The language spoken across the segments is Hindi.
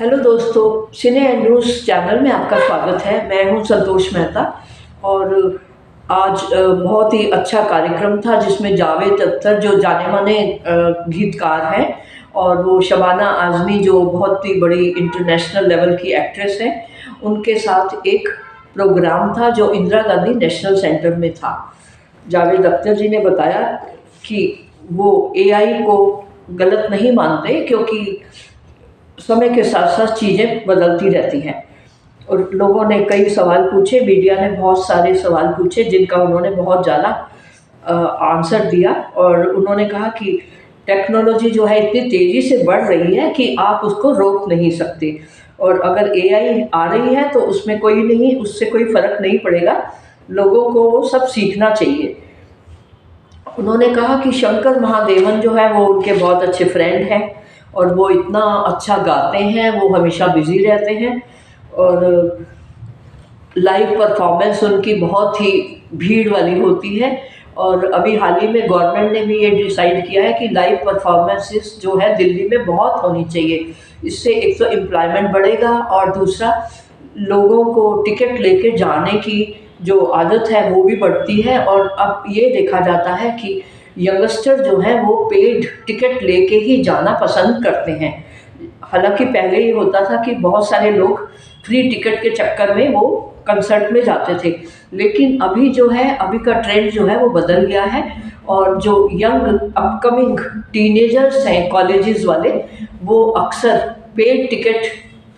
हेलो दोस्तों, सिने एंड न्यूज़ चैनल में आपका स्वागत है। मैं हूं संतोष मेहता और आज बहुत ही अच्छा कार्यक्रम था जिसमें जावेद अख्तर जो जाने-माने गीतकार हैं और वो शबाना आज़मी जो बहुत ही बड़ी इंटरनेशनल लेवल की एक्ट्रेस हैं, उनके साथ एक प्रोग्राम था जो इंदिरा गांधी नेशनल सेंटर में था। जावेद अख्तर जी ने बताया कि वो एआई को गलत नहीं मानते क्योंकि समय के साथ साथ चीज़ें बदलती रहती हैं। और लोगों ने कई सवाल पूछे, मीडिया ने बहुत सारे सवाल पूछे जिनका उन्होंने बहुत ज़्यादा आंसर दिया और उन्होंने कहा कि टेक्नोलॉजी जो है इतनी तेज़ी से बढ़ रही है कि आप उसको रोक नहीं सकते और अगर एआई आ रही है तो उसमें कोई नहीं, उससे कोई फ़र्क नहीं पड़ेगा, लोगों को वो सब सीखना चाहिए। उन्होंने कहा कि शंकर महादेवन जो है वो उनके बहुत अच्छे फ्रेंड हैं और वो इतना अच्छा गाते हैं, वो हमेशा बिज़ी रहते हैं और लाइव परफॉर्मेंस उनकी बहुत ही भीड़ वाली होती है। और अभी हाल ही में गवर्नमेंट ने भी ये डिसाइड किया है कि लाइव परफॉर्मेंसेस जो है दिल्ली में बहुत होनी चाहिए। इससे एक तो एम्प्लॉयमेंट बढ़ेगा और दूसरा लोगों को टिकट लेके जाने की जो आदत है वो भी बढ़ती है और अब ये देखा जाता है कि यंगस्टर जो हैं वो पेड टिकट लेके ही जाना पसंद करते हैं। हालांकि पहले ये होता था कि बहुत सारे लोग फ्री टिकट के चक्कर में वो कंसर्ट में जाते थे, लेकिन अभी जो है अभी का ट्रेंड जो है वो बदल गया है और जो यंग अपकमिंग टीनेजर्स हैं कॉलेजेस वाले, वो अक्सर पेड टिकट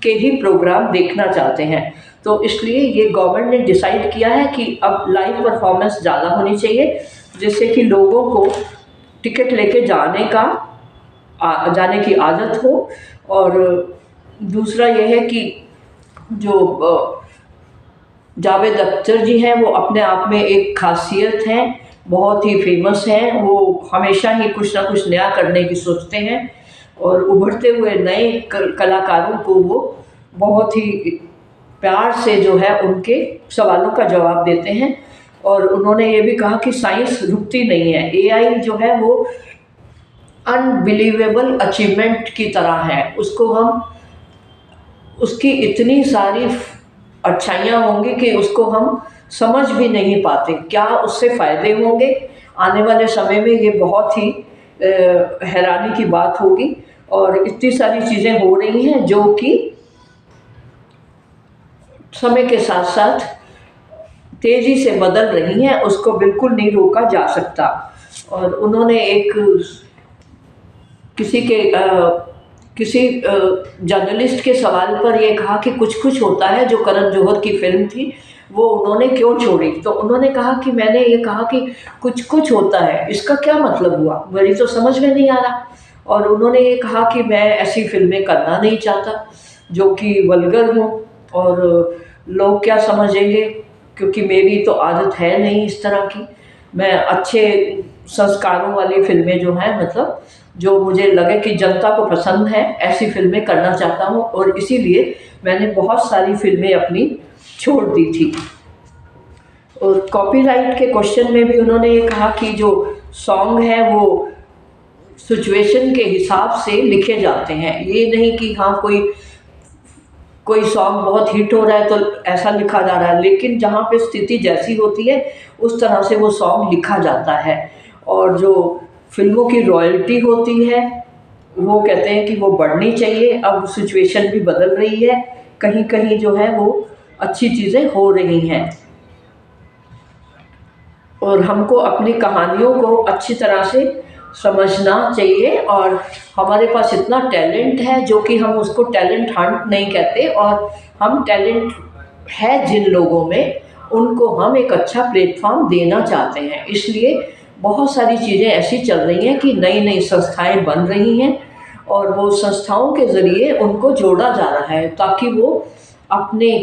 के ही प्रोग्राम देखना चाहते हैं। तो इसलिए ये गवर्नमेंट ने डिसाइड किया है कि अब लाइव परफॉर्मेंस ज़्यादा होनी चाहिए जिससे कि लोगों को टिकट लेके जाने की आदत हो। और दूसरा ये है कि जो जावेद अख्तर जी हैं वो अपने आप में एक खासियत हैं, बहुत ही फेमस हैं, वो हमेशा ही कुछ ना कुछ नया करने की सोचते हैं और उभरते हुए नए कलाकारों को वो बहुत ही प्यार से जो है उनके सवालों का जवाब देते हैं। और उन्होंने ये भी कहा कि साइंस रुकती नहीं है, एआई जो है वो अनबिलीवेबल अचीवमेंट की तरह है, उसको हम उसकी इतनी सारी अच्छाइयाँ होंगी कि उसको हम समझ भी नहीं पाते, क्या उससे फ़ायदे होंगे आने वाले समय में, ये बहुत ही हैरानी की बात होगी। और इतनी सारी चीज़ें हो रही हैं जो कि समय के साथ साथ तेज़ी से बदल रही हैं, उसको बिल्कुल नहीं रोका जा सकता। और उन्होंने किसी जर्नलिस्ट के सवाल पर ये कहा कि कुछ कुछ होता है जो करण जौहर की फिल्म थी वो उन्होंने क्यों छोड़ी, तो उन्होंने कहा कि मैंने ये कहा कि कुछ कुछ होता है, इसका क्या मतलब हुआ, मेरी तो समझ में नहीं आ रहा। और उन्होंने ये कहा कि मैं ऐसी फिल्में करना नहीं चाहता जो कि वल्गर हों और लोग क्या समझेंगे, क्योंकि मेरी तो आदत है नहीं इस तरह की। मैं अच्छे संस्कारों वाली फिल्में जो हैं, मतलब जो मुझे लगे कि जनता को पसंद है, ऐसी फिल्में करना चाहता हूँ और इसीलिए मैंने बहुत सारी फिल्में अपनी छोड़ दी थी। और कॉपीराइट के क्वेश्चन में भी उन्होंने ये कहा कि जो सॉन्ग है वो सिचुएशन के हिसाब से लिखे जाते हैं, ये नहीं कि हाँ कोई सॉन्ग बहुत हिट हो रहा है तो ऐसा लिखा जा रहा है, लेकिन जहाँ पे स्थिति जैसी होती है उस तरह से वो सॉन्ग लिखा जाता है। और जो फिल्मों की रॉयल्टी होती है वो कहते हैं कि वो बढ़नी चाहिए, अब सिचुएशन भी बदल रही है, कहीं कहीं जो है वो अच्छी चीज़ें हो रही हैं और हमको अपनी कहानियों को अच्छी तरह से समझना चाहिए। और हमारे पास इतना टैलेंट है जो कि हम उसको टैलेंट हंट नहीं कहते, और हम टैलेंट है जिन लोगों में उनको हम एक अच्छा प्लेटफॉर्म देना चाहते हैं। इसलिए बहुत सारी चीज़ें ऐसी चल रही हैं कि नई नई संस्थाएं बन रही हैं और वो संस्थाओं के ज़रिए उनको जोड़ा जा रहा है ताकि वो अपने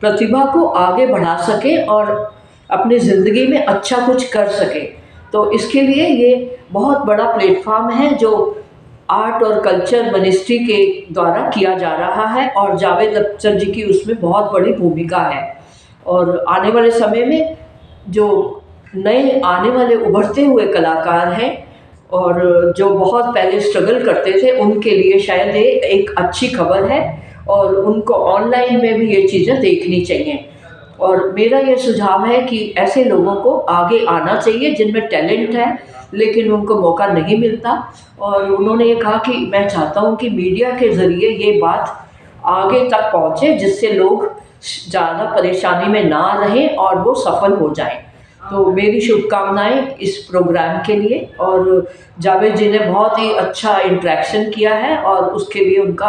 प्रतिभा को आगे बढ़ा सके और अपनी ज़िंदगी में अच्छा कुछ कर सके। तो इसके लिए ये बहुत बड़ा प्लेटफॉर्म है जो आर्ट और कल्चर मिनिस्ट्री के द्वारा किया जा रहा है और जावेद अख्तर जी की उसमें बहुत बड़ी भूमिका है। और आने वाले समय में जो नए आने वाले उभरते हुए कलाकार हैं और जो बहुत पहले स्ट्रगल करते थे उनके लिए शायद ये एक अच्छी खबर है और उनको ऑनलाइन में भी ये चीज़ें देखनी चाहिए। और मेरा ये सुझाव है कि ऐसे लोगों को आगे आना चाहिए जिनमें टैलेंट है लेकिन उनको मौका नहीं मिलता। और उन्होंने ये कहा कि मैं चाहता हूँ कि मीडिया के ज़रिए ये बात आगे तक पहुँचे जिससे लोग ज़्यादा परेशानी में ना रहें और वो सफल हो जाएं। तो मेरी शुभकामनाएं इस प्रोग्राम के लिए। और जावेद जी ने बहुत ही अच्छा इंटरेक्शन किया है और उसके लिए उनका